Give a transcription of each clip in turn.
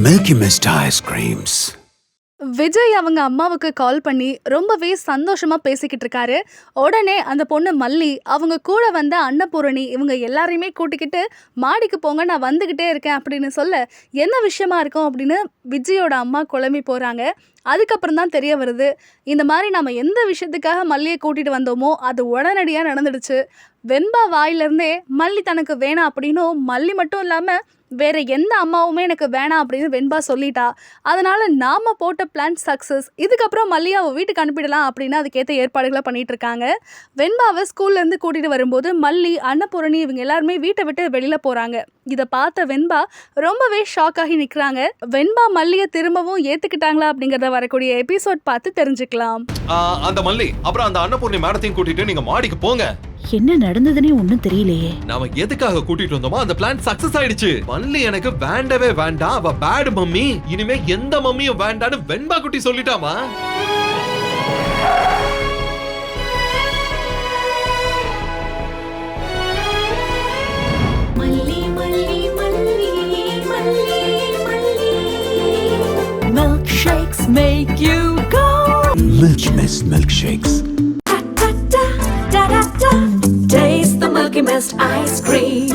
Milky Mist ice creams. Vijay அவங்க அம்மாவுக்கு கால் பண்ணி ரொம்பவே சந்தோஷமா பேசிக்கிட்டு இருக்காரு. உடனே அந்த பொண்ணு மல்லி அவங்க கூட வந்த அன்னபூரணி இவங்க எல்லாரையுமே கூட்டிக்கிட்டு மாடிக்கு போங்க, நான் வந்துக்கிட்டே இருக்கேன் அப்படின்னு சொல்ல, என்ன விஷயமா இருக்கும் அப்படின்னு விஜயோட அம்மா குழம்பி போகிறாங்க. அதுக்கப்புறம் தான் தெரிய வருது, இந்த மாதிரி நம்ம எந்த விஷயத்துக்காக மல்லியை கூட்டிகிட்டு வந்தோமோ அது உடனடியாக நடந்துடுச்சு. வெண்பா வாயிலிருந்தே மல்லி தனக்கு வேணாம் அப்படின்னும், மல்லி மட்டும் இல்லாமல் வேற எந்த அம்மாவுமே எனக்கு வேணாம் அப்படின்னு வெண்பா சொல்லிட்டா. அதனால நாம போட்ட பிளான் சக்ஸஸ். இதுக்கப்புறம் மல்லியை அவள் வீட்டுக்கு அனுப்பிடலாம் அப்படின்னு அதுக்கேற்ற ஏற்பாடுகளை பண்ணிட்டு இருக்காங்க. வெண்பாவை ஸ்கூல்லேருந்து கூட்டிகிட்டு வரும்போது மல்லி, அன்னபூரணி இவங்க எல்லாருமே வீட்டை விட்டு வெளியில் போகிறாங்க. இதை பார்த்த வெண்பா ரொம்பவே ஷாக் ஆகி நிற்கிறாங்க. வெண்பா மல்லியை திரும்பவும் ஏற்றுக்கிட்டாங்களா அப்படிங்கிறத வரக்கூடிய எபிசோட் பார்த்து தெரிஞ்சுக்கலாம். அந்த மல்லி அப்புறம் அந்த அன்னபூர்ணி மேடத்தையும் கூட்டிட்டு நீங்க மாடிக்கு போங்க. என்ன நடந்ததுன்னே ஒண்ணும் தெரியலையே. நாம எதுக்காக கூட்டிட்டு வந்தோமோ அந்த பிளான் சக்சஸ் ஆயிடுச்சு. மல்லி எனக்கு வேண்டவே வேண்டாம், அவ பேட் மம்மி, இனிமே எந்த மம்மியும் வேண்டான்னு வெண்பா குட்டி சொல்லிட்டாமா. Milkshakes make you go. Milky Mist milkshakes. Taste the Milky Mist ice cream.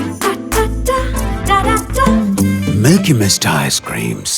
Milky Mist ice creams.